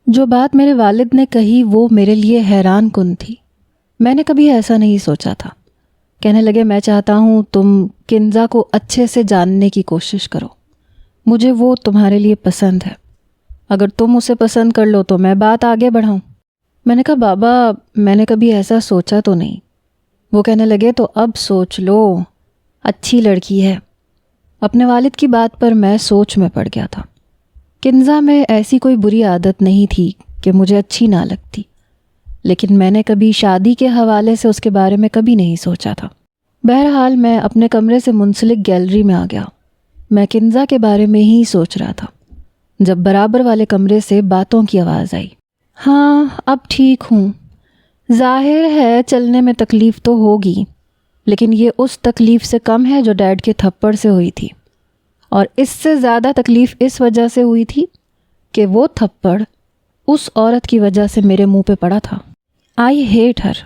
جو بات میرے والد نے کہی وہ میرے لیے حیران کن تھی۔ میں نے کبھی ایسا نہیں سوچا تھا۔ کہنے لگے میں چاہتا ہوں تم کنزا کو اچھے سے جاننے کی کوشش کرو، مجھے وہ تمہارے لیے پسند ہے، اگر تم اسے پسند کر لو تو میں بات آگے بڑھاؤں۔ میں نے کہا بابا میں نے کبھی ایسا سوچا تو نہیں۔ وہ کہنے لگے تو اب سوچ لو، اچھی لڑکی ہے۔ اپنے والد کی بات پر میں سوچ میں پڑ گیا تھا۔ کنزا میں ایسی کوئی بری عادت نہیں تھی کہ مجھے اچھی نہ لگتی، لیکن میں نے کبھی شادی کے حوالے سے اس کے بارے میں کبھی نہیں سوچا تھا۔ بہرحال میں اپنے کمرے سے منسلک گیلری میں آ گیا۔ میں کنزا کے بارے میں ہی سوچ رہا تھا جب برابر والے کمرے سے باتوں کی آواز آئی۔ ہاں اب ٹھیک ہوں، ظاہر ہے چلنے میں تکلیف تو ہوگی، لیکن یہ اس تکلیف سے کم ہے جو ڈیڈ کے تھپڑ سے ہوئی تھی، اور اس سے زیادہ تکلیف اس وجہ سے ہوئی تھی کہ وہ تھپڑ اس عورت کی وجہ سے میرے منہ پہ پڑا تھا۔ آئی ہیٹ ہر۔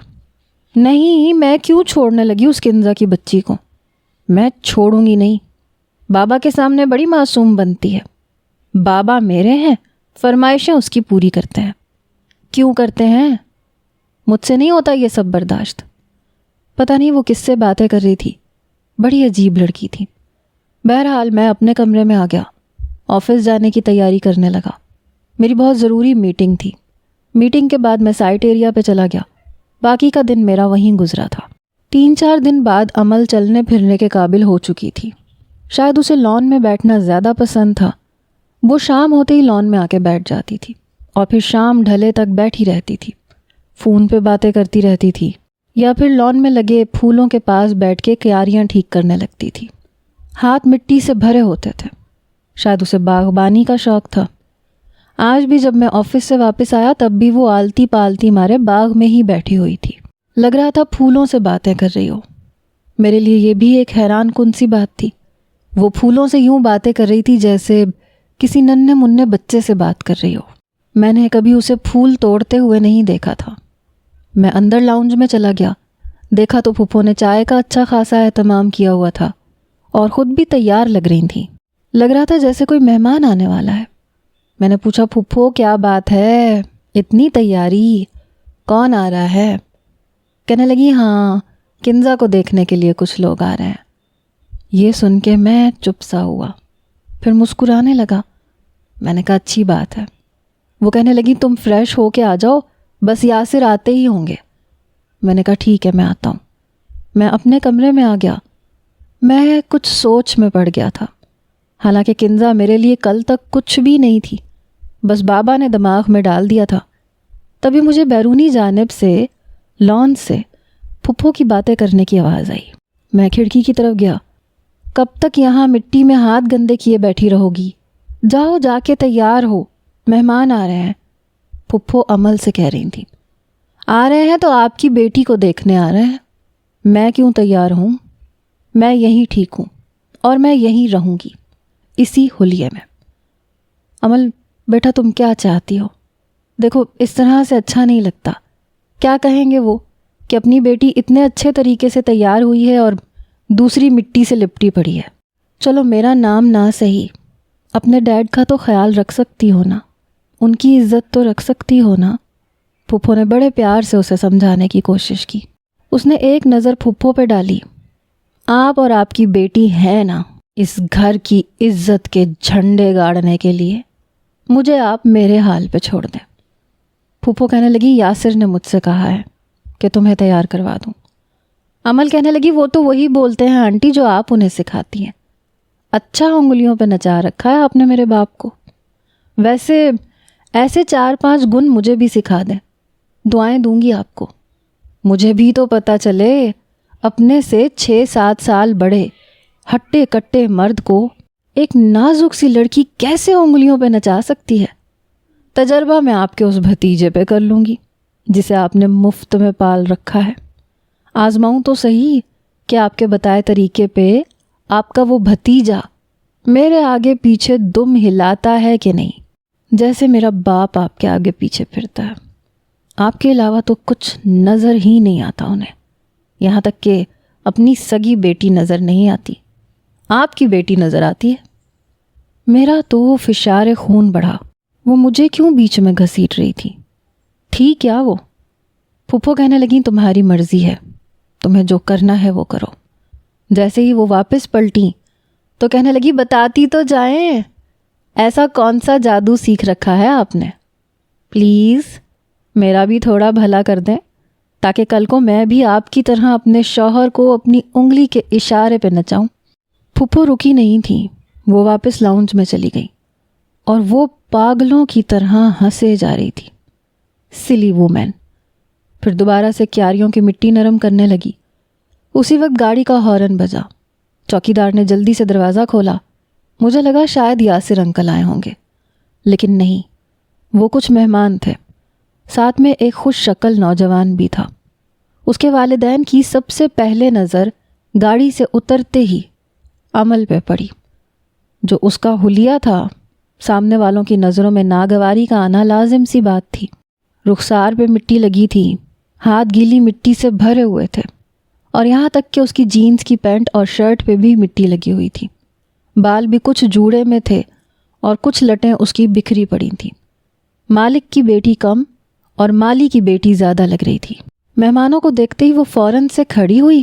نہیں، میں کیوں چھوڑنے لگی اس کنزا کی بچی کو؟ میں چھوڑوں گی نہیں۔ بابا کے سامنے بڑی معصوم بنتی ہے۔ بابا میرے ہیں، فرمائشیں اس کی پوری کرتے ہیں۔ کیوں کرتے ہیں؟ مجھ سے نہیں ہوتا یہ سب برداشت۔ پتہ نہیں وہ کس سے باتیں کر رہی تھی، بڑی عجیب لڑکی تھی۔ بہرحال میں اپنے کمرے میں آ گیا، آفس جانے کی تیاری کرنے لگا۔ میری بہت ضروری میٹنگ تھی۔ میٹنگ کے بعد میں سائٹ ایریا پہ چلا گیا۔ باقی کا دن میرا وہیں گزرا تھا۔ 3-4 دن بعد عمل چلنے پھرنے کے قابل ہو چکی تھی۔ شاید اسے لان میں بیٹھنا زیادہ پسند تھا۔ وہ شام ہوتے ہی لان میں آ کے بیٹھ جاتی تھی اور پھر شام ڈھلے تک بیٹھی رہتی تھی، فون پہ باتیں کرتی رہتی تھی، یا پھر لان میں لگے پھولوں کے پاس بیٹھ کے کیاریاں ٹھیک کرنے لگتی تھی۔ ہاتھ مٹی سے بھرے ہوتے تھے، شاید اسے باغبانی کا شوق تھا۔ آج بھی جب میں آفس سے واپس آیا تب بھی وہ آلتی پالتی مارے باغ میں ہی بیٹھی ہوئی تھی، لگ رہا تھا پھولوں سے باتیں کر رہی ہو۔ میرے لیے یہ بھی ایک حیران کن سی بات تھی۔ وہ پھولوں سے یوں باتیں کر رہی تھی جیسے کسی ننھے منھے بچے سے بات کر رہی ہو۔ میں نے کبھی اسے پھول توڑتے ہوئے نہیں دیکھا تھا۔ میں اندر لاؤنج میں چلا گیا، دیکھا تو پھپھو نے چائے کا اچھا خاصا اہتمام کیا ہوا تھا اور خود بھی تیار لگ رہی تھیں۔ لگ رہا تھا جیسے کوئی مہمان آنے والا ہے۔ میں نے پوچھا پھپھو کیا بات ہے، اتنی تیاری، کون آ رہا ہے؟ کہنے لگی ہاں کنزا کو دیکھنے کے لیے کچھ لوگ آ رہے ہیں۔ یہ سن کے میں چپ سا ہوا، پھر مسکرانے لگا۔ میں نے کہا اچھی بات ہے۔ وہ کہنے لگی تم فریش ہو کے آ جاؤ، بس یاسر آتے ہی ہوں گے۔ میں نے کہا ٹھیک ہے میں آتا ہوں۔ میں اپنے کمرے میں آ گیا۔ میں کچھ سوچ میں پڑ گیا تھا، حالانکہ کنزا میرے لیے کل تک کچھ بھی نہیں تھی، بس بابا نے دماغ میں ڈال دیا تھا۔ تبھی مجھے بیرونی جانب سے لان سے پھپھو کی باتیں کرنے کی آواز آئی۔ میں کھڑکی کی طرف گیا۔ کب تک یہاں مٹی میں ہاتھ گندے کیے بیٹھی رہو گی؟ جاؤ جا کے تیار ہو، مہمان آ رہے ہیں، پھپھو عمل سے کہہ رہی تھی۔ آ رہے ہیں تو آپ کی بیٹی کو دیکھنے آ رہے ہیں، میں کیوں تیار ہوں؟ میں یہیں ٹھیک ہوں اور میں یہیں رہوں گی، اسی حلیے میں۔ عمل بیٹا تم کیا چاہتی ہو؟ دیکھو اس طرح سے اچھا نہیں لگتا۔ کیا کہیں گے وہ کہ اپنی بیٹی اتنے اچھے طریقے سے تیار ہوئی ہے اور دوسری مٹی سے لپٹی پڑی ہے۔ چلو میرا نام نہ صحیح، اپنے ڈیڈ کا تو خیال رکھ سکتی ہو نا، ان کی عزت تو رکھ سکتی ہو نا۔ پھپھو نے بڑے پیار سے اسے سمجھانے کی کوشش کی۔ اس نے ایک نظر پھپھو پہ ڈالی۔ آپ اور آپ کی بیٹی ہے نا اس گھر کی عزت کے جھنڈے گاڑنے کے لیے، مجھے آپ میرے حال پہ چھوڑ دیں۔ پھپھو کہنے لگی یاسر نے مجھ سے کہا ہے کہ تمہیں تیار کروا دوں۔ عمل کہنے لگی وہ تو وہی بولتے ہیں آنٹی جو آپ انہیں سکھاتی ہیں۔ اچھا انگلیوں پہ نچا رکھا ہے آپ نے میرے باپ کو۔ ویسے ایسے 4-5 گن مجھے بھی سکھا دیں، دعائیں دوں گی آپ کو۔ مجھے بھی تو پتہ چلے اپنے سے 6-7 سال بڑے ہٹے کٹے مرد کو ایک نازک سی لڑکی کیسے انگلیوں پہ نچا سکتی ہے۔ تجربہ میں آپ کے اس بھتیجے پہ کر لوں گی جسے آپ نے مفت میں پال رکھا ہے۔ آزماؤں تو صحیح کہ آپ کے بتائے طریقے پہ آپ کا وہ بھتیجا میرے آگے پیچھے دم ہلاتا ہے کہ نہیں، جیسے میرا باپ آپ کے آگے پیچھے پھرتا ہے۔ آپ کے علاوہ تو کچھ نظر ہی نہیں آتا انہیں، یہاں تک کہ اپنی سگی بیٹی نظر نہیں آتی، آپ کی بیٹی نظر آتی ہے۔ میرا تو فشار خون بڑھا۔ وہ مجھے کیوں بیچ میں گھسیٹ رہی تھی کیا وہ؟ پھپھو کہنے لگیں تمہاری مرضی ہے، تمہیں جو کرنا ہے وہ کرو۔ جیسے ہی وہ واپس پلٹیں تو کہنے لگی بتاتی تو جائیں، ایسا کون سا جادو سیکھ رکھا ہے آپ نے؟ پلیز میرا بھی تھوڑا بھلا کر دیں تاکہ کل کو میں بھی آپ کی طرح اپنے شوہر کو اپنی انگلی کے اشارے پہ نچاؤں۔ پھپھو رکی نہیں تھی، وہ واپس لاؤنج میں چلی گئی اور وہ پاگلوں کی طرح ہنسے جا رہی تھی۔ سلی وومن۔ پھر دوبارہ سے کیاریوں کی مٹی نرم کرنے لگی۔ اسی وقت گاڑی کا ہارن بجا۔ چوکیدار نے جلدی سے دروازہ کھولا۔ مجھے لگا شاید یاسر انکل آئے ہوں گے، لیکن نہیں، وہ کچھ مہمان تھے، ساتھ میں ایک خوش شکل نوجوان بھی تھا۔ اس کے والدین کی سب سے پہلے نظر گاڑی سے اترتے ہی عمل پہ پڑی۔ جو اس کا حلیہ تھا، سامنے والوں کی نظروں میں ناگواری کا آنا لازم سی بات تھی۔ رخسار پہ مٹی لگی تھی، ہاتھ گیلی مٹی سے بھرے ہوئے تھے، اور یہاں تک کہ اس کی جینز کی پینٹ اور شرٹ پہ بھی مٹی لگی ہوئی تھی۔ بال بھی کچھ جوڑے میں تھے اور کچھ لٹیں اس کی بکھری پڑی تھیں۔ مالک کی بیٹی کم اور مالی کی بیٹی زیادہ لگ رہی تھی۔ مہمانوں کو دیکھتے ہی وہ فوراً سے کھڑی ہوئی،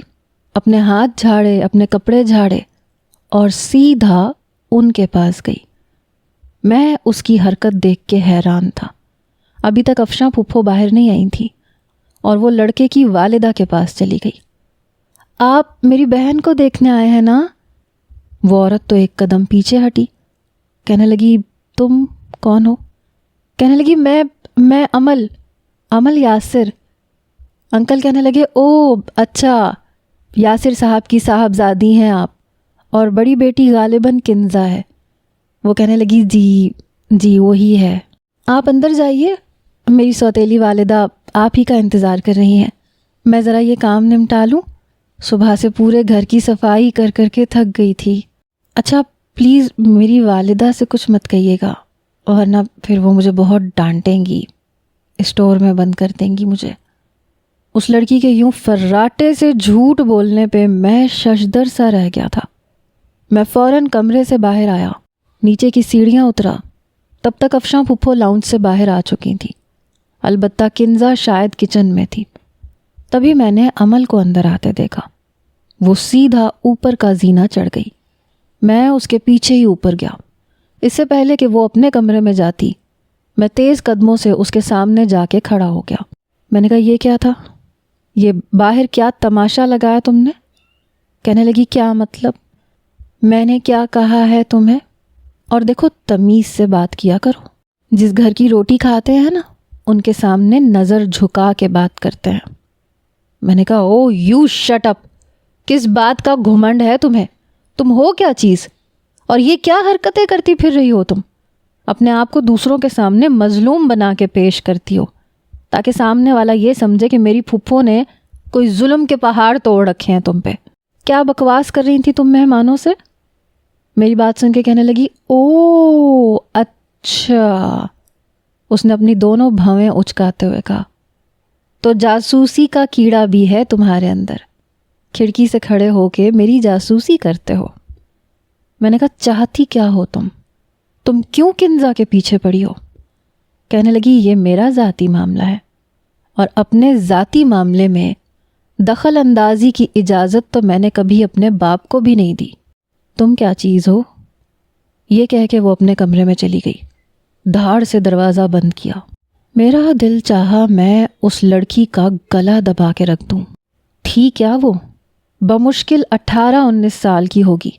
اپنے ہاتھ جھاڑے، اپنے کپڑے جھاڑے اور سیدھا ان کے پاس گئی۔ میں اس کی حرکت دیکھ کے حیران تھا۔ ابھی تک افشاں پھپھو باہر نہیں آئی تھی اور وہ لڑکے کی والدہ کے پاس چلی گئی۔ آپ میری بہن کو دیکھنے آئے ہیں نا؟ وہ عورت تو ایک قدم پیچھے ہٹی، کہنے لگی تم کون ہو؟ کہنے لگی میں امل یاسر۔ انکل کہنے لگے او اچھا، یاسر صاحب کی صاحبزادی ہیں آپ، اور بڑی بیٹی غالباً کنزا ہے۔ وہ کہنے لگی جی وہی ہے۔ آپ اندر جائیے، میری سوتیلی والدہ آپ ہی کا انتظار کر رہی ہیں۔ میں ذرا یہ کام نمٹا لوں، صبح سے پورے گھر کی صفائی کر کر کے تھک گئی تھی۔ اچھا پلیز میری والدہ سے کچھ مت کہیے گا، ورنہ پھر وہ مجھے بہت ڈانٹیں گی، اسٹور میں بند کر دیں گی مجھے۔ اس لڑکی کے یوں فراٹے سے جھوٹ بولنے پہ میں ششدر سا رہ گیا تھا۔ میں فوراً کمرے سے باہر آیا، نیچے کی سیڑھیاں اترا۔ تب تک افشاں پھپھو لاؤنج سے باہر آ چکی تھی، البتہ کنزا شاید کچن میں تھی۔ تبھی میں نے عمل کو اندر آتے دیکھا۔ وہ سیدھا اوپر کا زینہ چڑھ گئی۔ میں اس کے پیچھے ہی اوپر گیا۔ اس سے پہلے کہ وہ اپنے کمرے میں جاتی، میں تیز قدموں سے اس کے سامنے جا کے کھڑا ہو گیا۔ میں نے کہا یہ کیا تھا؟ یہ باہر کیا تماشا لگایا تم نے؟ کہنے لگی کیا مطلب؟ میں نے کیا کہا ہے تمہیں؟ اور دیکھو تمیز سے بات کیا کرو، جس گھر کی روٹی کھاتے ہیں نا ان کے سامنے نظر جھکا کے بات کرتے ہیں۔ میں نے کہا او یو شٹ اپ، کس بات کا گھمنڈ ہے تمہیں؟ تم ہو کیا چیز؟ اور یہ کیا حرکتیں کرتی پھر رہی ہو تم؟ اپنے آپ کو دوسروں کے سامنے مظلوم بنا کے پیش کرتی ہو تاکہ سامنے والا یہ سمجھے کہ میری پھپھو نے کوئی ظلم کے پہاڑ توڑ رکھے ہیں تم پہ۔ کیا بکواس کر رہی تھی تم مہمانوں سے؟ میری بات سن کے کہنے لگی او اچھا۔ اس نے اپنی دونوں بھویں اچکاتے ہوئے کہا تو جاسوسی کا کیڑا بھی ہے تمہارے اندر، کھڑکی سے کھڑے ہو کے میری جاسوسی کرتے ہو۔ میں نے کہا چاہتی کیا ہو تم کیوں کنزا کے پیچھے پڑی ہو؟ کہنے لگی یہ میرا ذاتی معاملہ ہے، اور اپنے ذاتی معاملے میں دخل اندازی کی اجازت تو میں نے کبھی اپنے باپ کو بھی نہیں دی۔ تم کیا چیز ہو؟ یہ کہہ کے وہ اپنے کمرے میں چلی گئی، دھاڑ سے دروازہ بند کیا۔ میرا دل چاہا میں اس لڑکی کا گلا دبا کے رکھ دوں۔ تھی کیا وہ؟ بمشکل 18-19 سال کی ہوگی،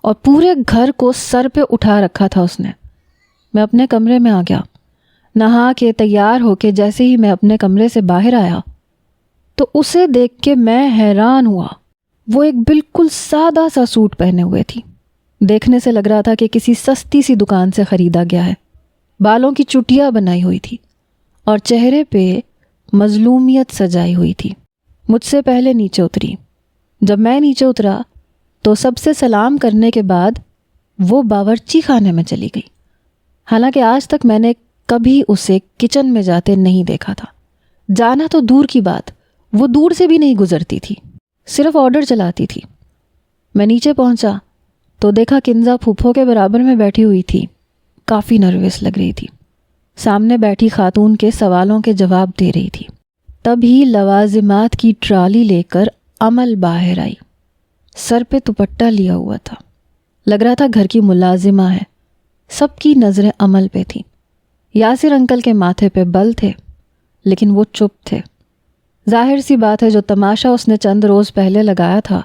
اور پورے گھر کو سر پہ اٹھا رکھا تھا اس نے۔ میں اپنے کمرے میں آ گیا، نہا کے تیار ہو کے جیسے ہی میں اپنے کمرے سے باہر آیا تو اسے دیکھ کے میں حیران ہوا۔ وہ ایک بالکل سادہ سا سوٹ پہنے ہوئے تھی، دیکھنے سے لگ رہا تھا کہ کسی سستی سی دکان سے خریدا گیا ہے۔ بالوں کی چٹیاں بنائی ہوئی تھی اور چہرے پہ مظلومیت سجائی ہوئی تھی۔ مجھ سے پہلے نیچے اتری۔ جب میں نیچے اترا تو سب سے سلام کرنے کے بعد وہ باورچی خانے میں چلی گئی۔ حالانکہ آج تک میں نے کبھی اسے کچن میں جاتے نہیں دیکھا تھا۔ جانا تو دور کی بات، وہ دور سے بھی نہیں گزرتی تھی، صرف آرڈر چلاتی تھی۔ میں نیچے پہنچا تو دیکھا کنزا پھپھو کے برابر میں بیٹھی ہوئی تھی، کافی نروس لگ رہی تھی۔ سامنے بیٹھی خاتون کے سوالوں کے جواب دے رہی تھی۔ تبھی لوازمات کی ٹرالی لے کر امل باہر آئی۔ سر پہ دوپٹہ لیا ہوا تھا، لگ رہا تھا گھر کی ملازمہ ہے۔ سب کی نظریں امل پہ تھیں۔ یاسر انکل کے ماتھے پہ بل تھے، لیکن وہ چپ تھے۔ ظاہر سی بات ہے جو تماشا اس نے چند روز پہلے لگایا تھا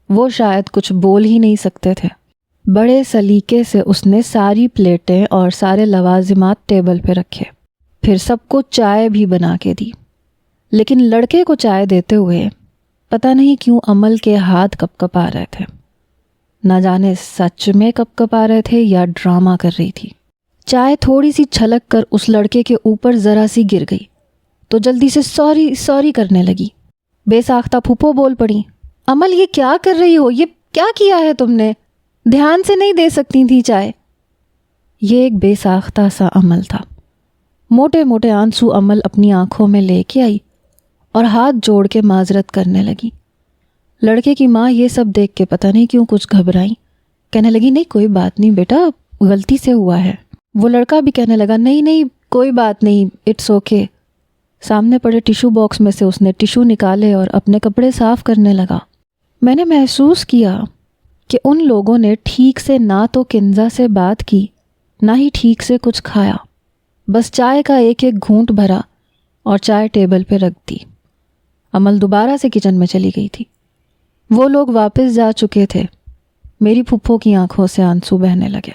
وہ شاید کچھ بول ہی نہیں سکتے تھے۔ بڑے سلیقے سے اس نے ساری پلیٹیں اور سارے لوازمات ٹیبل پہ رکھے، پھر سب کو چائے بھی بنا کے دی۔ لیکن لڑکے کو چائے دیتے ہوئے پتہ نہیں کیوں امل کے ہاتھ کپ کپا رہے تھے۔ نہ جانے سچ میں کپ کپا رہے تھے یا ڈرامہ کر رہی تھی۔ چائے تھوڑی سی چھلک کر اس لڑکے کے اوپر ذرا سی گر گئی تو جلدی سے سوری کرنے لگی۔ بے ساختہ پھپھو بول پڑی، امل یہ کیا کر رہی ہو؟ یہ کیا کیا ہے تم نے؟ دھیان سے نہیں دے سکتی تھی چائے؟ یہ ایک بے ساختہ سا عمل تھا۔ موٹے موٹے آنسو امل اپنی آنکھوں میں لے کے آئی اور ہاتھ جوڑ کے معذرت کرنے لگی۔ لڑکے کی ماں یہ سب دیکھ کے پتہ نہیں کیوں کچھ گھبرائی، کہنے لگی نہیں کوئی بات نہیں بیٹا، غلطی سے ہوا ہے۔ وہ لڑکا بھی کہنے لگا نہیں کوئی بات نہیں، اٹس اوکے۔ سامنے پڑے ٹیشو باکس میں سے اس نے ٹیشو نکالے اور اپنے کپڑے صاف کرنے لگا۔ میں نے محسوس کیا کہ ان لوگوں نے ٹھیک سے نہ تو کنزا سے بات کی نہ ہی ٹھیک سے کچھ کھایا، بس چائے کا ایک ایک گھونٹ بھرا اور چائے ٹیبل پہ رکھ دی۔ امل دوبارہ سے کچن میں چلی گئی تھی۔ وہ لوگ واپس جا چکے تھے۔ میری پھپھو کی آنکھوں سے آنسو بہنے لگے۔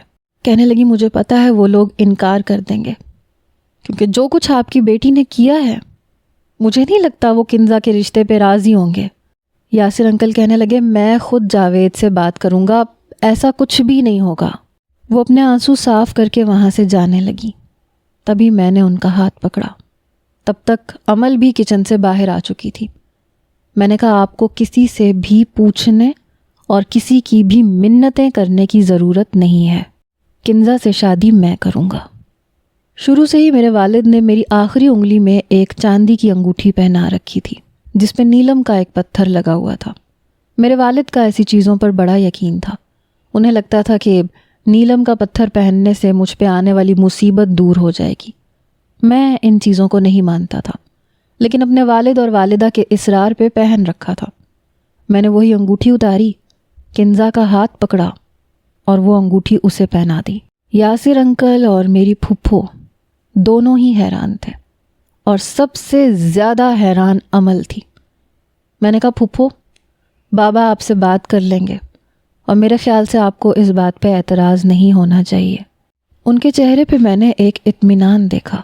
کہنے لگی مجھے پتہ ہے وہ لوگ انکار کر دیں گے، کیونکہ جو کچھ آپ کی بیٹی نے کیا ہے مجھے نہیں لگتا وہ کنزا کے رشتے پہ راضی ہوں گے۔ یاسر انکل کہنے لگے میں خود جاوید سے بات کروں گا، ایسا کچھ بھی نہیں ہوگا۔ وہ اپنے آنسو صاف کر کے وہاں سے جانے لگی۔ تبھی میں نے ان کا ہاتھ پکڑا۔ تب تک امل بھی کچن سے باہر آ چکی تھی۔ میں نے کہا آپ کو کسی سے بھی پوچھنے اور کسی کی بھی منتیں کرنے کی ضرورت نہیں ہے۔ کنزا سے شادی میں کروں گا۔ شروع سے ہی میرے والد نے میری آخری انگلی میں ایک چاندی کی انگوٹھی پہنا رکھی تھی جس پہ نیلم کا ایک پتھر لگا ہوا تھا۔ میرے والد کا ایسی چیزوں پر بڑا یقین تھا۔ انہیں لگتا تھا کہ نیلم کا پتھر پہننے سے مجھ پہ آنے والی مصیبت دور ہو جائے گی۔ میں ان چیزوں کو نہیں مانتا تھا، لیکن اپنے والد اور والدہ کے اصرار پہ پہن رکھا تھا۔ میں نے وہی انگوٹھی اتاری، کنزا کا ہاتھ پکڑا اور وہ انگوٹھی اسے پہنا دی۔ یاسر انکل اور میری پھپھو دونوں ہی حیران تھے، اور سب سے زیادہ حیران امل تھی۔ میں نے کہا پھپھو بابا آپ سے بات کر لیں گے، اور میرے خیال سے آپ کو اس بات پہ اعتراض نہیں ہونا چاہیے۔ ان کے چہرے پہ میں نے ایک اطمینان دیکھا۔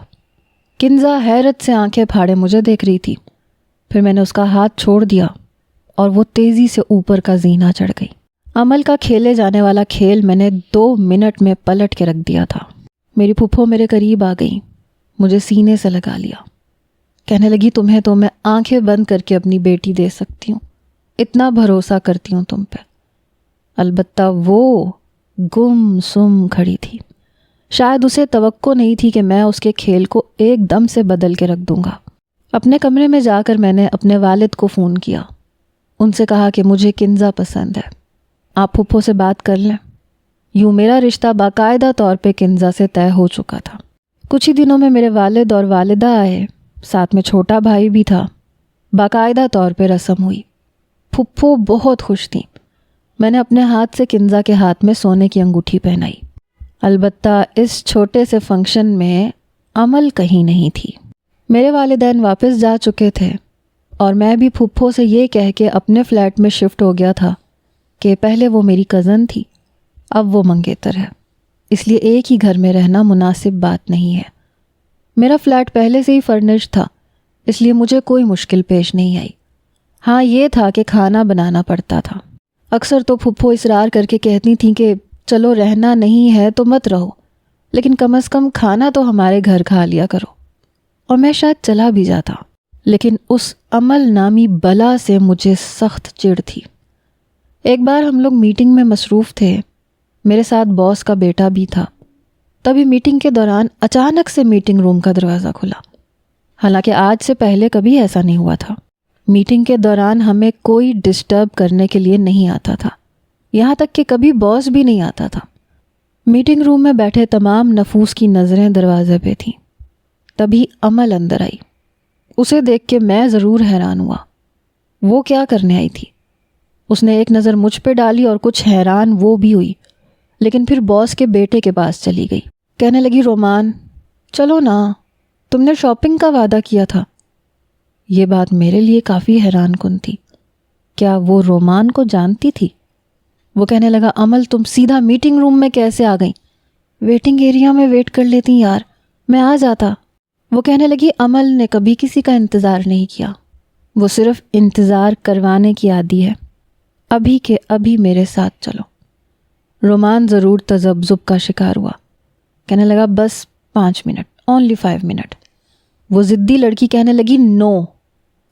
کنزا حیرت سے آنکھیں پھاڑے مجھے دیکھ رہی تھی۔ پھر میں نے اس کا ہاتھ چھوڑ دیا اور وہ تیزی سے اوپر کا زینہ چڑھ گئی۔ امل کا کھیلے جانے والا کھیل میں نے 2 منٹ میں پلٹ کے رکھ دیا تھا۔ میری پھپھو میرے قریب آ گئی، مجھے سینے سے لگا لیا۔ کہنے لگی تمہیں تو میں آنکھیں بند کر کے اپنی بیٹی دے سکتی ہوں، اتنا بھروسہ کرتی ہوں تم پہ۔ البتہ وہ گم سم کھڑی تھی۔ شاید اسے توقع نہیں تھی کہ میں اس کے کھیل کو ایک دم سے بدل کے رکھ دوں گا۔ اپنے کمرے میں جا کر میں نے اپنے والد کو فون کیا۔ ان سے کہا کہ مجھے کنزا پسند ہے، آپ پھپھو سے بات کر لیں۔ یوں میرا رشتہ باقاعدہ طور پہ کنزا سے طے ہو چکا تھا۔ کچھ ہی دنوں میں میرے والد اور والدہ آئے، ساتھ میں چھوٹا بھائی بھی تھا۔ باقاعدہ طور پہ رسم ہوئی۔ پھپھو بہت خوش تھیں۔ میں نے اپنے ہاتھ سے کنزا کے ہاتھ میں سونے کی انگوٹھی پہنائی۔ البتہ اس چھوٹے سے فنکشن میں امل کہیں نہیں تھی۔ میرے والدین واپس جا چکے تھے اور میں بھی پھپھو سے یہ کہہ کے اپنے فلیٹ میں شفٹ ہو گیا تھا کہ پہلے وہ میری کزن تھی، اب وہ منگیتر ہے، اس لیے ایک ہی گھر میں رہنا مناسب بات نہیں ہے۔ میرا فلیٹ پہلے سے ہی فرنش تھا، اس لیے مجھے کوئی مشکل پیش نہیں آئی۔ ہاں یہ تھا کہ کھانا بنانا پڑتا تھا۔ اکثر تو پھپھو اصرار کر کے کہتی تھیں کہ چلو رہنا نہیں ہے تو مت رہو، لیکن کم از کم کھانا تو ہمارے گھر کھا لیا کرو، اور میں شاید چلا بھی جاتا۔ لیکن اس امل نامی بلا سے مجھے سخت چڑ تھی۔ ایک بار ہم لوگ میٹنگ میں مصروف تھے، میرے ساتھ باس کا بیٹا بھی تھا۔ تبھی میٹنگ کے دوران اچانک سے میٹنگ روم کا دروازہ کھلا، حالانکہ آج سے پہلے کبھی ایسا نہیں ہوا تھا۔ میٹنگ کے دوران ہمیں کوئی ڈسٹرب کرنے کے لیے نہیں آتا تھا، یہاں تک کہ کبھی باس بھی نہیں آتا تھا۔ میٹنگ روم میں بیٹھے تمام نفوس کی نظریں دروازے پہ تھیں۔ تبھی امل اندر آئی۔ اسے دیکھ کے میں ضرور حیران ہوا۔ وہ کیا کرنے آئی تھی؟ اس نے ایک نظر مجھ پہ ڈالی اور کچھ حیران وہ بھی ہوئی، لیکن پھر باس کے بیٹے کے پاس چلی گئی۔ کہنے لگی، رومان چلو نا، تم نے شاپنگ کا وعدہ کیا تھا۔ یہ بات میرے لیے کافی حیران کن تھی۔ کیا وہ رومان کو جانتی تھی؟ وہ کہنے لگا، امل تم سیدھا میٹنگ روم میں کیسے آ گئیں؟ ویٹنگ ایریا میں ویٹ کر لیتی یار، میں آ جاتا۔ وہ کہنے لگی، امل نے کبھی کسی کا انتظار نہیں کیا، وہ صرف انتظار کروانے کی عادی ہے۔ ابھی کے ابھی میرے ساتھ چلو۔ رومان ضرور تذبذب کا شکار ہوا۔ کہنے لگا، بس 5 منٹ، اونلی 5 منٹ۔ وہ ضدی لڑکی کہنے لگی، نو،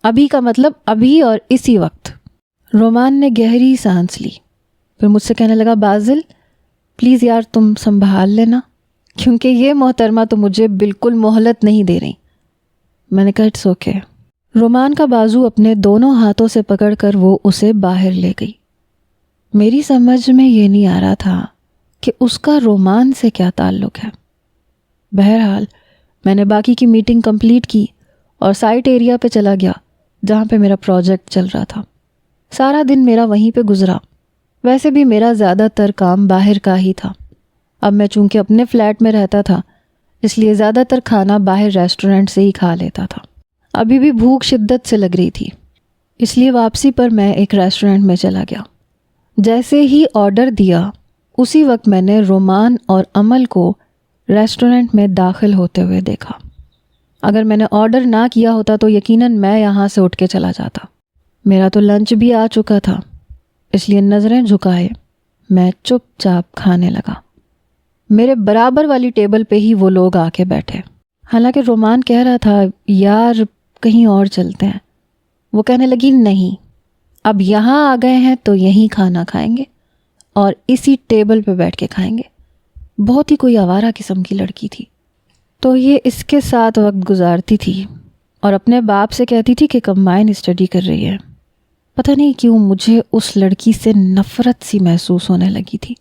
ابھی کا مطلب ابھی اور اسی وقت۔ رومان نے گہری سانس لی، پھر مجھ سے کہنے لگا، بازل پلیز یار تم سنبھال لینا، کیونکہ یہ محترمہ تو مجھے بالکل مہلت نہیں دے رہی۔ میں نے کہا، اٹس اوکے۔ رومان کا بازو اپنے دونوں ہاتھوں سے پکڑ کر وہ اسے باہر لے گئی۔ میری سمجھ میں یہ نہیں آ رہا تھا کہ اس کا رومان سے کیا تعلق ہے۔ بہرحال میں نے باقی کی میٹنگ کمپلیٹ کی اور سائٹ ایریا پہ چلا گیا جہاں پہ میرا پروجیکٹ چل رہا تھا۔ سارا دن میرا وہیں پہ گزرا۔ ویسے بھی میرا زیادہ تر کام باہر کا ہی تھا۔ اب میں چونکہ اپنے فلیٹ میں رہتا تھا، اس لیے زیادہ تر کھانا باہر ریسٹورنٹ سے ہی کھا لیتا تھا۔ ابھی بھی بھوک شدت سے لگ رہی تھی، اس لیے واپسی پر میں ایک ریسٹورنٹ میں چلا گیا۔ جیسے ہی آرڈر دیا، اسی وقت میں نے رومان اور امل کو ریسٹورنٹ میں داخل ہوتے ہوئے دیکھا۔ اگر میں نے آرڈر نہ کیا ہوتا تو یقیناً میں یہاں سے اٹھ کے چلا جاتا۔ میرا تو لنچ بھی آ چکا تھا، اس لیے نظریں جھکائے میں چپ چاپ کھانے لگا۔ میرے برابر والی ٹیبل پہ ہی وہ لوگ آ کے بیٹھے۔ حالانکہ رومان کہہ رہا تھا، یار کہیں اور چلتے ہیں، وہ کہنے لگی، نہیں، اب یہاں آ گئے ہیں تو یہیں کھانا کھائیں گے اور اسی ٹیبل پہ بیٹھ کے کھائیں گے۔ بہت ہی کوئی آوارہ قسم کی لڑکی تھی، تو یہ اس کے ساتھ وقت گزارتی تھی اور اپنے باپ سے کہتی تھی کہ کمبائن اسٹڈی کر رہی ہے۔ پتہ نہیں کیوں مجھے اس لڑکی سے نفرت سی محسوس ہونے لگی تھی۔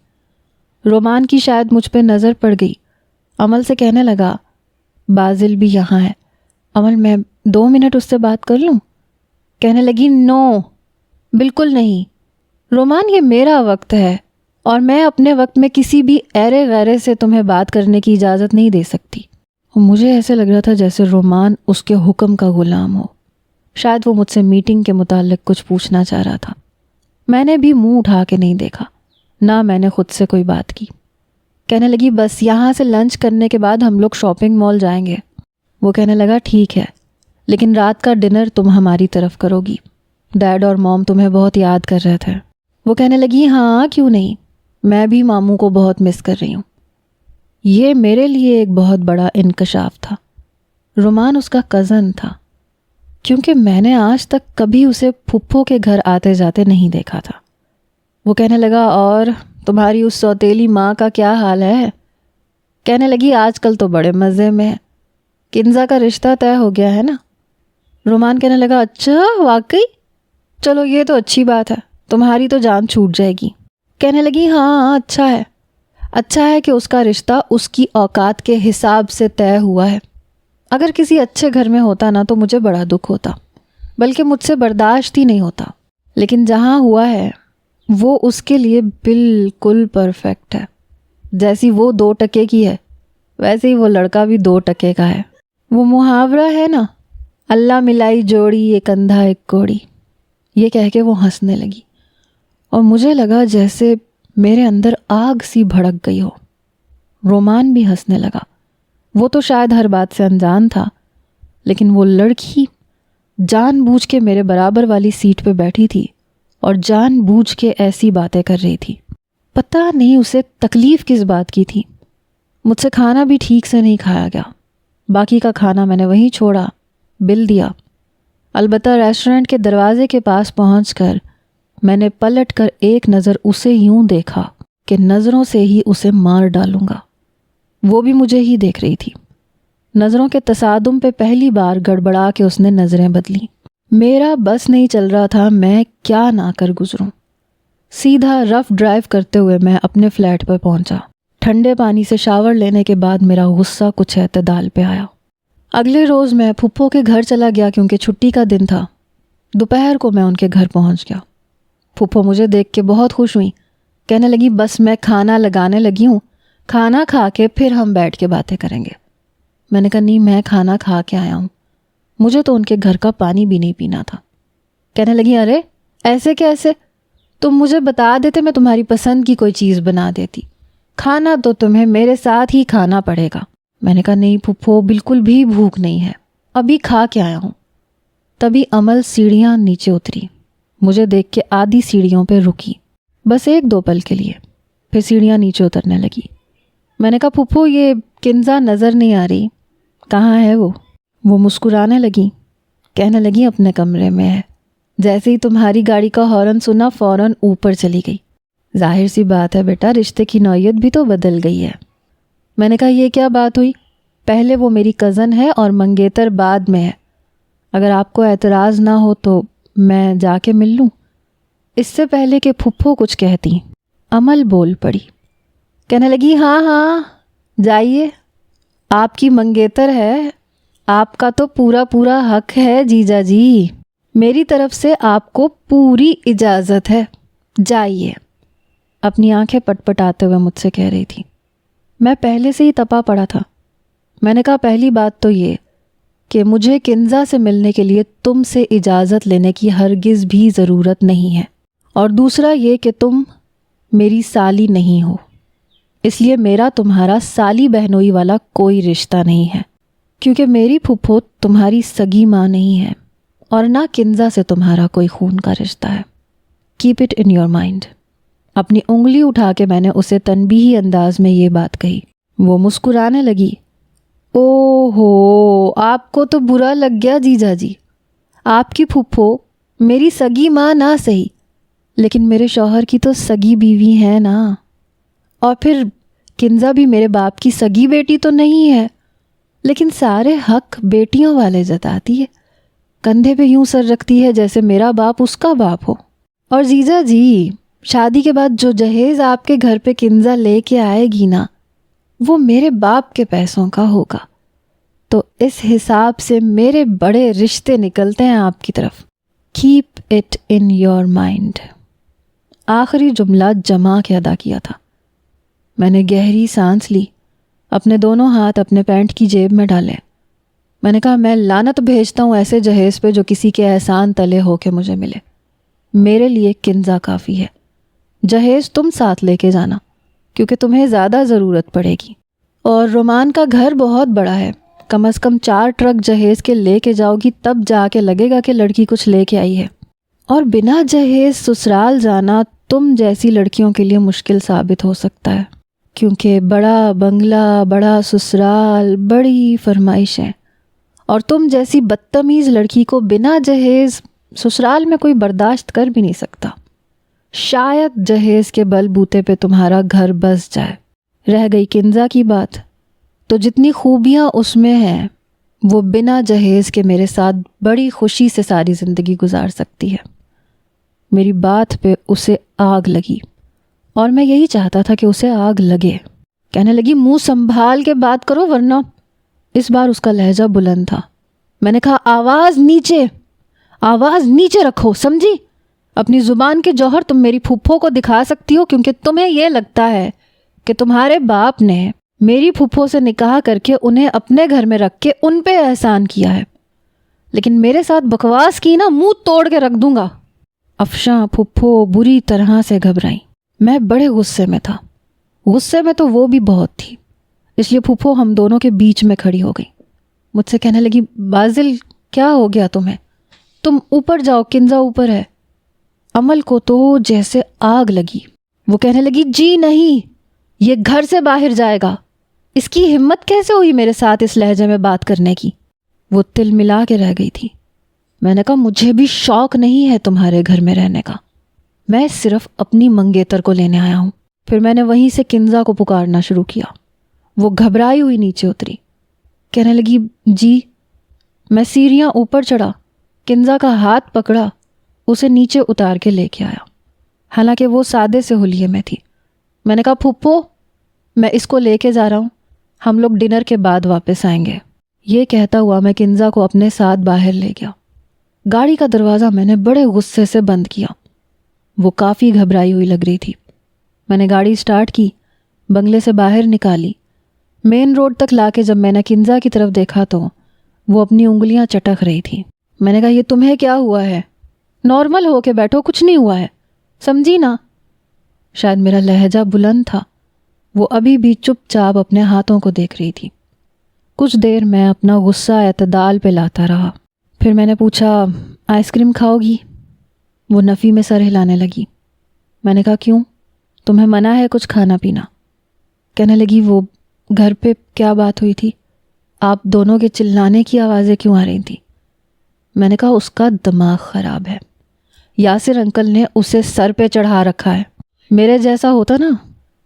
رومان کی شاید مجھ پہ نظر پڑ گئی۔ امل سے کہنے لگا، بازل بھی یہاں ہے، امل میں 2 منٹ اس سے بات کر لوں؟ کہنے لگی، نو، بالکل نہیں رومان، یہ میرا وقت ہے اور میں اپنے وقت میں کسی بھی ایرے غیرے سے تمہیں بات کرنے کی اجازت نہیں دے سکتی۔ مجھے ایسے لگ رہا تھا جیسے رومان اس کے حکم کا غلام ہو۔ شاید وہ مجھ سے میٹنگ کے متعلق کچھ پوچھنا چاہ رہا تھا۔ میں نے بھی منہ اٹھا کے نہیں دیکھا، نہ میں نے خود سے کوئی بات کی۔ کہنے لگی، بس یہاں سے لنچ کرنے کے بعد ہم لوگ شاپنگ مال جائیں گے۔ وہ کہنے لگا، ٹھیک ہے، لیکن رات کا ڈنر تم ہماری طرف کرو گی، ڈیڈ اور موم تمہیں بہت یاد کر رہے تھے۔ وہ کہنے لگی، ہاں کیوں نہیں، میں بھی ماموں کو بہت مس کر رہی ہوں۔ یہ میرے لیے ایک بہت بڑا انکشاف تھا۔ رومان اس کا کزن تھا، کیونکہ میں نے آج تک کبھی اسے پھپھو کے گھر آتے جاتے نہیں دیکھا تھا۔ وہ کہنے لگا، اور تمہاری اس سوتیلی ماں کا کیا حال ہے؟ کہنے لگی، آج کل تو بڑے مزے میں ہے، کنزا کا رشتہ طے ہو گیا ہے نا۔ رومان کہنے لگا، اچھا واقعی؟ چلو یہ تو اچھی بات ہے، تمہاری تو جان چھوٹ جائے گی۔ کہنے لگی، ہاں اچھا ہے کہ اس کا رشتہ اس کی اوقات کے حساب سے طے ہوا ہے۔ اگر کسی اچھے گھر میں ہوتا نا تو مجھے بڑا دکھ ہوتا، بلکہ مجھ سے برداشت ہی نہیں ہوتا، لیکن جہاں ہوا ہے وہ اس کے لیے بالکل پرفیکٹ ہے۔ جیسی وہ 2 ٹکے کی ہے، ویسے ہی وہ لڑکا بھی 2 ٹکے کا ہے۔ وہ محاورہ ہے نا، اللہ ملائی جوڑی ایک اندھا ایک کوڑی، یہ کہہ کے وہ ہنسنے لگی اور مجھے لگا جیسے میرے اندر آگ سی بھڑک گئی ہو۔ رومان بھی ہنسنے لگا۔ وہ تو شاید ہر بات سے انجان تھا، لیکن وہ لڑکی جان بوجھ کے میرے برابر والی سیٹ پہ بیٹھی تھی اور جان بوجھ کے ایسی باتیں کر رہی تھی۔ پتہ نہیں اسے تکلیف کس بات کی تھی۔ مجھ سے کھانا بھی ٹھیک سے نہیں کھایا گیا، باقی کا کھانا میں نے وہیں چھوڑا، بل دیا۔ البتہ ریسٹورنٹ کے دروازے کے پاس پہنچ کر میں نے پلٹ کر ایک نظر اسے یوں دیکھا کہ نظروں سے ہی اسے مار ڈالوں گا۔ وہ بھی مجھے ہی دیکھ رہی تھی۔ نظروں کے تصادم پہ پہلی بار گڑبڑا کے اس نے نظریں بدلی۔ میرا بس نہیں چل رہا تھا میں کیا نہ کر گزروں۔ سیدھا رف ڈرائیو کرتے ہوئے میں اپنے فلیٹ پر پہنچا۔ ٹھنڈے پانی سے شاور لینے کے بعد میرا غصہ کچھ اعتدال پہ آیا۔ اگلے روز میں پھپھو کے گھر چلا گیا کیونکہ چھٹی کا دن تھا۔ دوپہر کو میں ان کے گھر پہنچ گیا۔ پھپھو مجھے دیکھ کے بہت خوش ہوئیں، کہنے لگی بس میں کھانا لگانے لگی ہوں، کھانا کھا کے پھر ہم بیٹھ کے باتیں کریں گے۔ میں نے کہا نہیں، میں کھانا کھا کے آیا ہوں، مجھے تو ان کے گھر کا پانی بھی نہیں پینا تھا۔ کہنے لگی ارے ایسے کیسے، تم مجھے بتا دیتے میں تمہاری پسند کی کوئی چیز بنا دیتی، کھانا تو تمہیں میرے ساتھ ہی کھانا پڑے گا۔ میں نے کہا نہیں پھپھو، بالکل بھی بھوک نہیں ہے، ابھی کھا کے آیا ہوں۔ تبھی امل سیڑھیاں نیچے اتری، مجھے دیکھ کے آدھی سیڑھیوں پہ رکی، بس 1-2 پل کے لیے، پھر سیڑھیاں نیچے اترنے لگی۔ میں نے کہا پھپھو یہ کنزا نظر نہیں آ رہی، کہاں ہے وہ مسکرانے لگی، کہنے لگی اپنے کمرے میں ہے۔ جیسے ہی تمہاری گاڑی کا ہارن سنا فوراً اوپر چلی گئی۔ ظاہر سی بات ہے بیٹا، رشتے کی نوعیت بھی تو بدل گئی ہے۔ میں نے کہا یہ کیا بات ہوئی، پہلے وہ میری کزن ہے اور منگیتر بعد میں ہے، اگر آپ کو اعتراض نہ ہو تو میں جا کے مل لوں۔ اس سے پہلے کہ پھپھو کچھ کہتی امل بول پڑی، کہنے لگی ہاں جائیے، آپ کی منگیتر ہے، آپ کا تو پورا حق ہے جیجا جی، میری طرف سے آپ کو پوری اجازت ہے، جائیے۔ اپنی آنکھیں پٹپٹاتے ہوئے مجھ سے کہہ رہی تھی۔ میں پہلے سے ہی تپا پڑا تھا۔ میں نے کہا پہلی بات تو یہ کہ مجھے کنزا سے ملنے کے لیے تم سے اجازت لینے کی ہرگز بھی ضرورت نہیں ہے، اور دوسرا یہ کہ تم میری سالی نہیں ہو، اس لیے میرا تمہارا سالی بہنوئی والا کوئی رشتہ نہیں ہے، کیونکہ میری پھپھو تمہاری سگی ماں نہیں ہے اور نہ کنزا سے تمہارا کوئی خون کا رشتہ ہے۔ Keep it in your mind. اپنی انگلی اٹھا کے میں نے اسے تنبیہی انداز میں یہ بات کہی۔ وہ مسکرانے لگی، او ہو آپ کو تو برا لگ گیا جیجا جی، آپ کی پھپھو میری سگی ماں نہ سہی لیکن میرے شوہر کی تو سگی بیوی ہے نا، اور پھر کنزا بھی میرے باپ کی سگی بیٹی تو نہیں ہے، لیکن سارے حق بیٹیوں والے جتاتی ہے، کندھے پہ یوں سر رکھتی ہے جیسے میرا باپ اس کا باپ ہو۔ اور جیجا جی شادی کے بعد جو جہیز آپ کے گھر پہ کنزا لے کے آئے گی نا، وہ میرے باپ کے پیسوں کا ہوگا، تو اس حساب سے میرے بڑے رشتے نکلتے ہیں آپ کی طرف۔ Keep it in your mind. آخری جملہ جما کے ادا کیا تھا۔ میں نے گہری سانس لی، اپنے دونوں ہاتھ اپنے پینٹ کی جیب میں ڈالے۔ میں نے کہا میں لعنت بھیجتا ہوں ایسے جہیز پہ جو کسی کے احسان تلے ہو کے مجھے ملے، میرے لیے کنزا کافی ہے۔ جہیز تم ساتھ لے کے جانا کیونکہ تمہیں زیادہ ضرورت پڑے گی، اور رومان کا گھر بہت بڑا ہے، کم از کم 4 ٹرک جہیز کے لے کے جاؤ گی تب جا کے لگے گا کہ لڑکی کچھ لے کے آئی ہے، اور بنا جہیز سسرال جانا تم جیسی لڑکیوں کے لیے مشکل ثابت ہو سکتا ہے، کیونکہ بڑا بنگلہ، بڑا سسرال، بڑی فرمائشیں، اور تم جیسی بدتمیز لڑکی کو بنا جہیز سسرال میں کوئی برداشت کر بھی نہیں سکتا۔ شاید جہیز کے بل بوتے پہ تمہارا گھر بس جائے۔ رہ گئی کنزا کی بات، تو جتنی خوبیاں اس میں ہیں وہ بنا جہیز کے میرے ساتھ بڑی خوشی سے ساری زندگی گزار سکتی ہے۔ میری بات پہ اسے آگ لگی، اور میں یہی چاہتا تھا کہ اسے آگ لگے۔ کہنے لگی منہ سنبھال کے بات کرو ورنہ۔ اس بار اس کا لہجہ بلند تھا۔ میں نے کہا آواز نیچے رکھو، سمجھی؟ اپنی زبان کے جوہر تم میری پھپھو کو دکھا سکتی ہو کیونکہ تمہیں یہ لگتا ہے کہ تمہارے باپ نے میری پھپھو سے نکاح کر کے انہیں اپنے گھر میں رکھ کے ان پہ احسان کیا ہے، لیکن میرے ساتھ بکواس کی نا منہ توڑ کے رکھ دوں گا۔ افشاں پھپھو بری طرح سے گھبرائیں۔ میں بڑے غصے میں تھا، غصے میں تو وہ بھی بہت تھی، اس لیے پھپھو ہم دونوں کے بیچ میں کھڑی ہو گئی۔ مجھ سے کہنے لگی بازل کیا ہو گیا تمہیں، تم اوپر جاؤ، کنزا اوپر ہے۔ امل کو تو جیسے آگ لگی، وہ کہنے لگی جی نہیں، یہ گھر سے باہر جائے گا۔ اس کی ہمت کیسے ہوئی میرے ساتھ اس لہجے میں بات کرنے کی؟ وہ تل ملا کے رہ گئی تھی۔ میں نے کہا مجھے بھی شوق نہیں ہے تمہارے گھر میں رہنے کا، میں صرف اپنی منگیتر کو لینے آیا ہوں۔ پھر میں نے وہیں سے کنزا کو پکارنا شروع کیا۔ وہ گھبرائی ہوئی نیچے اتری، کہنے لگی جی۔ میں سیڑھیاں اوپر چڑھا، کنزا کا ہاتھ پکڑا، اسے نیچے اتار کے لے کے آیا، حالانکہ وہ سادے سے حلیے میں تھی۔ میں نے کہا پھپھو میں اس کو لے کے جا رہا ہوں، ہم لوگ ڈنر کے بعد واپس آئیں گے۔ یہ کہتا ہوا میں کنزا کو اپنے ساتھ باہر لے گیا۔ گاڑی کا دروازہ میں نے بڑے غصے سے بند کیا۔ وہ کافی گھبرائی ہوئی لگ رہی تھی۔ میں نے گاڑی سٹارٹ کی، بنگلے سے باہر نکالی۔ مین روڈ تک لا کے جب میں نے کنزا کی طرف دیکھا تو وہ اپنی انگلیاں چٹک رہی تھی۔ میں نے کہا، یہ تمہیں کیا ہوا ہے؟ نارمل ہو کے بیٹھو، کچھ نہیں ہوا ہے، سمجھی نا؟ شاید میرا لہجہ بلند تھا، وہ ابھی بھی چپ چاپ اپنے ہاتھوں کو دیکھ رہی تھی۔ کچھ دیر میں اپنا غصہ اعتدال پہ لاتا رہا۔ پھر میں نے پوچھا، آئس کریم کھاؤ گی؟ وہ نفی میں سر ہلانے لگی۔ میں نے کہا، کیوں؟ تمہیں منع ہے کچھ کھانا پینا؟ کہنے لگی، وہ گھر پہ کیا بات ہوئی تھی؟ آپ دونوں کے چلانے کی آوازیں کیوں آ رہی تھیں؟ میں نے کہا، اس کا دماغ خراب ہے، یاسر انکل نے اسے سر پہ چڑھا رکھا ہے۔ میرے جیسا ہوتا نا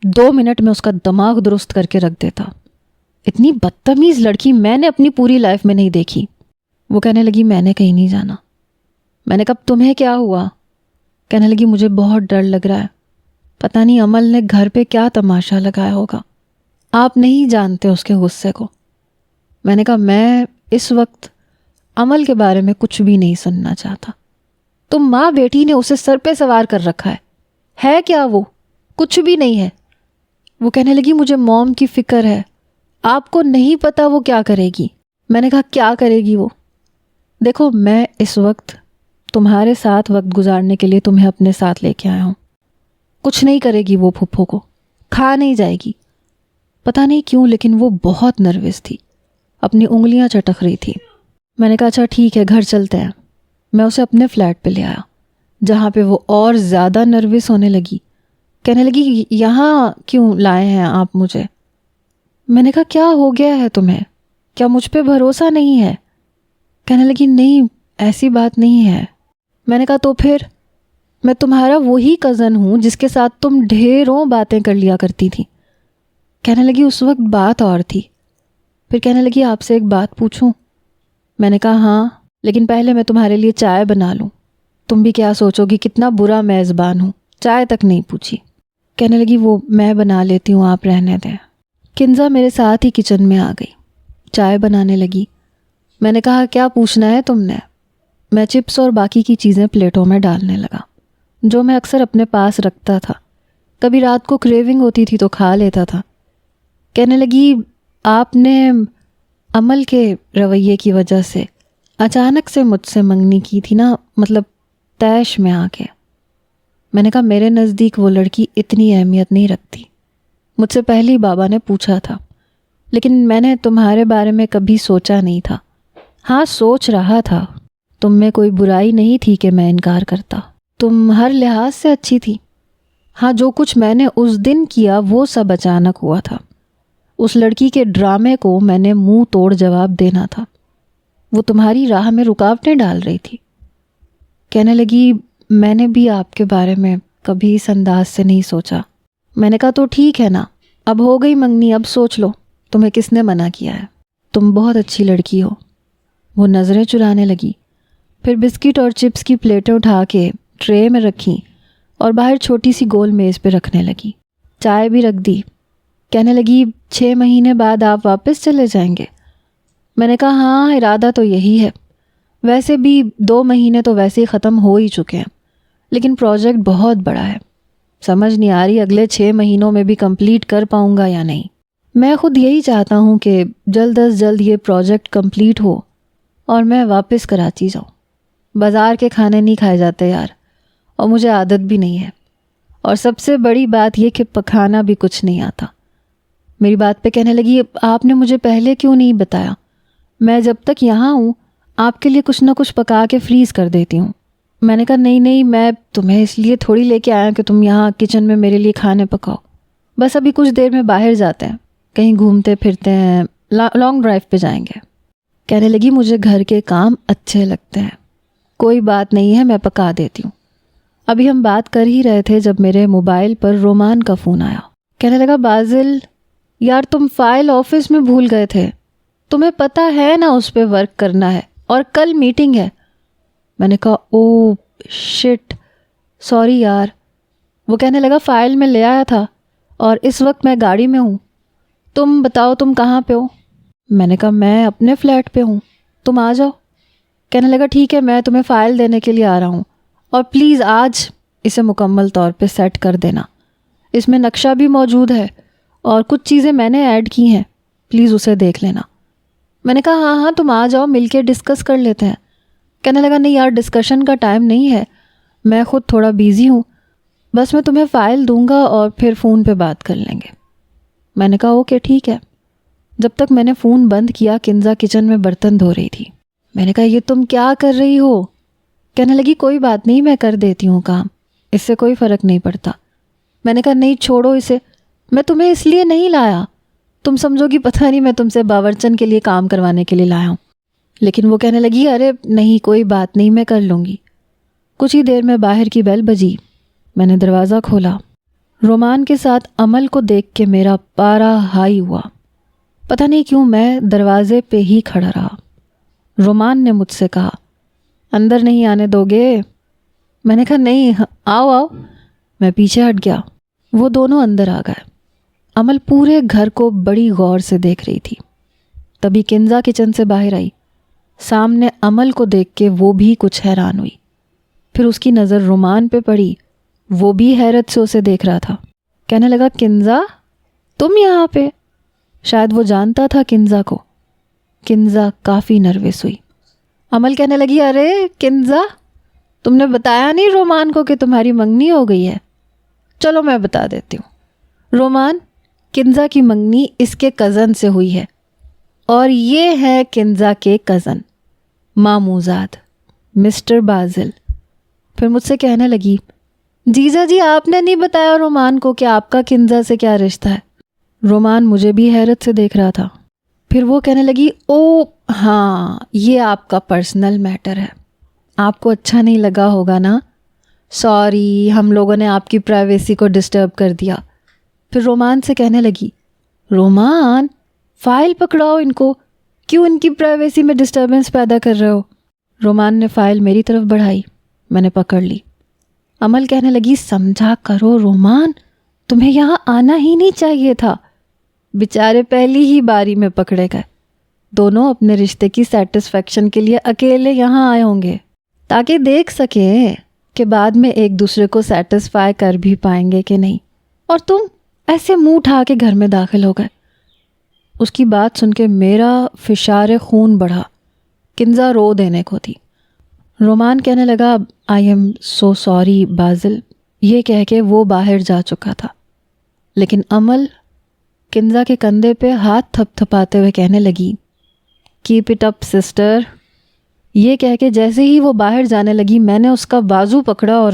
2 منٹ میں اس کا دماغ درست کر کے رکھ دیتا۔ اتنی بدتمیز لڑکی میں نے اپنی پوری لائف میں نہیں دیکھی۔ وہ کہنے لگی، میں نے کہیں نہیں جانا۔ میں نے کہا، تمہیں کیا ہوا؟ کہنے لگی، مجھے بہت ڈر لگ رہا ہے، پتہ نہیں عمل نے گھر پہ کیا تماشا لگایا ہوگا، آپ نہیں جانتے اس کے غصے کو۔ میں نے کہا، میں اس وقت عمل کے بارے میں کچھ بھی نہیں سننا چاہتا۔ تم ماں بیٹی نے اسے سر پہ سوار کر رکھا ہے کیا وہ؟ کچھ بھی نہیں ہے۔ وہ کہنے لگی، مجھے موم کی فکر ہے، آپ کو نہیں پتا وہ کیا کرے گی۔ میں نے کہا، کیا کرے گی وہ؟ دیکھو، میں اس وقت تمہارے ساتھ وقت گزارنے کے لیے تمہیں اپنے ساتھ لے کے آیا ہوں۔ کچھ نہیں کرے گی وہ پھپھو کو، کھا نہیں جائے گی۔ پتہ نہیں کیوں لیکن وہ بہت نروس تھی، اپنی انگلیاں چٹک رہی تھی۔ میں نے کہا، اچھا ٹھیک ہے، گھر چلتے ہیں۔ میں اسے اپنے فلیٹ پہ لے آیا، جہاں پہ وہ اور زیادہ نروس ہونے لگی۔ کہنے لگی، یہاں کیوں لائے ہیں آپ مجھے؟ میں نے کہا، کیا ہو گیا ہے تمہیں؟ کیا مجھ پہ بھروسہ نہیں ہے؟ کہنے لگی، نہیں ایسی بات نہیں ہے۔ میں نے کہا، تو پھر؟ میں تمہارا وہی کزن ہوں جس کے ساتھ تم ڈھیروں باتیں کر لیا کرتی تھی۔ کہنے لگی، اس وقت بات اور تھی۔ پھر کہنے لگی، آپ سے ایک بات پوچھوں؟ میں نے کہا، ہاں، لیکن پہلے میں تمہارے لیے چائے بنا لوں۔ تم بھی کیا سوچو گی کتنا برا میزبان ہوں، چائے تک نہیں پوچھی۔ کہنے لگی، وہ میں بنا لیتی ہوں، آپ رہنے دیں۔ کنزا میرے ساتھ ہی کچن میں آ گئی، چائے بنانے لگی۔ میں نے کہا، کیا پوچھنا ہے تم نے؟ میں چپس اور باقی کی چیزیں پلیٹوں میں ڈالنے لگا، جو میں اکثر اپنے پاس رکھتا تھا، کبھی رات کو کریونگ ہوتی تھی تو کھا لیتا تھا۔ کہنے لگی، آپ نے عمل کے رویے کی وجہ سے اچانک سے مجھ سے منگنی کی تھی نا، مطلب تیش میں آ کے۔ میں نے کہا، میرے نزدیک وہ لڑکی اتنی اہمیت نہیں رکھتی، مجھ سے پہلے بابا نے پوچھا تھا، لیکن میں نے تمہارے بارے میں کبھی سوچا نہیں تھا۔ ہاں، سوچ رہا تھا، تم میں کوئی برائی نہیں تھی کہ میں انکار کرتا، تم ہر لحاظ سے اچھی تھی۔ ہاں، جو کچھ میں نے اس دن کیا وہ سب اچانک ہوا تھا۔ اس لڑکی کے ڈرامے کو میں نے منہ توڑ جواب دینا تھا، وہ تمہاری راہ میں رکاوٹیں ڈال رہی تھی۔ کہنے لگی، میں نے بھی آپ کے بارے میں کبھی اس انداز سے نہیں سوچا۔ میں نے کہا، تو ٹھیک ہے نا، اب ہو گئی منگنی، اب سوچ لو، تمہیں کس نے منع کیا ہے؟ تم بہت اچھی لڑکی ہو۔ وہ نظریں چرانے لگی، پھر بسکٹ اور چپس کی پلیٹیں اٹھا کے ٹرے میں رکھیں اور باہر چھوٹی سی گول میز پہ رکھنے لگی۔ چائے بھی رکھ دی۔ کہنے لگی، 6 مہینے بعد آپ واپس چلے جائیں گے؟ میں نے کہا، ہاں، ارادہ تو یہی ہے، ویسے بھی 2 مہینے تو ویسے ہی ختم ہو ہی چکے ہیں، لیکن پروجیکٹ بہت بڑا ہے، سمجھ نہیں آ رہی اگلے 6 مہینوں میں بھی کمپلیٹ کر پاؤں گا یا نہیں۔ میں خود یہی چاہتا ہوں کہ جلد از جلد یہ پروجیکٹ کمپلیٹ ہو اور میں واپس کراچی جاؤں۔ بازار کے کھانے نہیں کھائے جاتے یار، اور مجھے عادت بھی نہیں ہے، اور سب سے بڑی بات یہ کہ پکانا بھی کچھ نہیں آتا۔ میری بات پہ کہنے لگی، آپ نے مجھے پہلے کیوں نہیں بتایا؟ میں جب تک یہاں ہوں آپ کے لیے کچھ نہ کچھ پکا کے فریز کر دیتی ہوں۔ میں نے کہا، نہیں، میں تمہیں اس لیے تھوڑی لے کے آیا کہ تم یہاں کچن میں میرے لیے کھانے پکاؤ، بس ابھی کچھ دیر میں باہر جاتے ہیں، کہیں گھومتے پھرتے ہیں، لانگ ڈرائیو پہ جائیں گے۔ کہنے لگی، مجھے گھر کے کام اچھے لگتے ہیں، کوئی بات نہیں ہے، میں پکا دیتی ہوں۔ ابھی ہم بات کر ہی رہے تھے جب میرے موبائل پر رومان کا فون آیا۔ کہنے لگا، بازل یار، تم فائل آفس میں بھول گئے تھے، تمہیں پتہ ہے نا اس پہ ورک کرنا ہے اور کل میٹنگ ہے۔ میں نے کہا، او شٹ، سوری یار۔ وہ کہنے لگا، فائل میں لے آیا تھا اور اس وقت میں گاڑی میں ہوں، تم بتاؤ تم کہاں پہ ہو؟ میں نے کہا میں اپنے فلیٹ پہ ہوں، تم آ جاؤ۔ کہنے لگا ٹھیک ہے، میں تمہیں فائل دینے کے لیے آ رہا ہوں، اور پلیز آج اسے مکمل طور پہ سیٹ کر دینا، اس میں نقشہ بھی موجود ہے اور کچھ چیزیں میں نے ایڈ کی ہیں، پلیز اسے دیکھ لینا۔ میں نے کہا ہاں تم آ جاؤ، مل کے ڈسکس کر لیتے ہیں۔ کہنے لگا نہیں یار، ڈسکشن کا ٹائم نہیں ہے، میں خود تھوڑا بیزی ہوں، بس میں تمہیں فائل دوں گا اور پھر فون پہ بات کر لیں گے۔ میں نے کہا اوکے ٹھیک ہے۔ جب تک میں نے فون بند کیا، کنزا کچن میں برتن دھو رہی تھی۔ میں نے کہا یہ تم کیا کر رہی ہو؟ کہنے لگی کوئی بات نہیں، میں کر دیتی ہوں کام، اس سے کوئی فرق نہیں پڑتا۔ میں نے کہا نہیں چھوڑو اسے، میں تمہیں اس لیے نہیں لایا، تم سمجھو گی پتہ نہیں میں تم سے باورچن کے لیے کام کروانے کے لیے لایا ہوں۔ لیکن وہ کہنے لگی ارے نہیں کوئی بات نہیں، میں کر لوں گی۔ کچھ ہی دیر میں باہر کی بیل بجی، میں نے دروازہ کھولا۔ رومان کے ساتھ عمل کو دیکھ کے میرا پارا ہائی ہوا۔ پتہ نہیں کیوں میں دروازے پہ ہی کھڑا رہا۔ رومان نے مجھ سے کہا اندر نہیں آنے دو گے؟ میں نے کہا نہیں، آؤ آؤ۔ میں پیچھے ہٹ گیا، وہ دونوں اندر آ گئے۔ عمل پورے گھر کو بڑی غور سے دیکھ رہی تھی۔ تبھی کنزا کچن سے باہر آئی، سامنے عمل کو دیکھ کے وہ بھی کچھ حیران ہوئی۔ پھر اس کی نظر رومان پہ پڑی، وہ بھی حیرت سے اسے دیکھ رہا تھا۔ کہنے لگا کنزا تم یہاں پہ؟ شاید وہ جانتا تھا کنزا کو۔ کنزا کافی نروس ہوئی۔ عمل کہنے لگی ارے کنزا، تم نے بتایا نہیں رومان کو کہ تمہاری منگنی ہو گئی ہے؟ چلو میں بتا دیتی ہوں۔ رومان، کنزا کی منگنی اس کے کزن سے ہوئی ہے، اور یہ ہے کنزا کے کزن ماموزاد مسٹر بازل۔ پھر مجھ سے کہنے لگی جیجا جی آپ نے نہیں بتایا رومان کو کہ آپ کا کنزا سے کیا رشتہ ہے؟ رومان مجھے بھی حیرت سے دیکھ رہا تھا۔ پھر وہ کہنے لگی او ہاں، یہ آپ کا پرسنل میٹر ہے، آپ کو اچھا نہیں لگا ہوگا نا، سوری ہم لوگوں نے آپ کی پرائیویسی کو ڈسٹرب کر دیا۔ پھر رومان سے کہنے لگی رومان فائل پکڑاؤ ان کو، کیوں ان کی پرائیویسی میں ڈسٹربنس پیدا کر رہے ہو؟ رومان نے فائل میری طرف بڑھائی، میں نے پکڑ لی۔ عمل کہنے لگی سمجھا کرو رومان، تمہیں یہاں آنا ہی نہیں چاہیے تھا، بیچارے پہلی ہی باری میں پکڑے گئے۔ دونوں اپنے رشتے کی سیٹسفیکشن کے لیے اکیلے یہاں آئے ہوں گے تاکہ دیکھ سکیں کہ بعد میں ایک دوسرے کو سیٹسفائی کر بھی پائیں گے کہ نہیں، اور تم ایسے منہ اٹھا کے گھر میں داخل ہو گئے۔ اس کی بات سن کے میرا فشار خون بڑھا، کنزا رو دینے کو تھی۔ رومان کہنے لگا آئی ایم سو سوری بازل، یہ کہہ کے وہ باہر جا چکا تھا۔ لیکن عمل کنزا کے کندھے پہ ہاتھ تھپ تھپاتے ہوئے کہنے لگی کیپ اٹ اپ سسٹر۔ یہ کہہ کے جیسے ہی وہ باہر جانے لگی، میں نے اس کا بازو پکڑا اور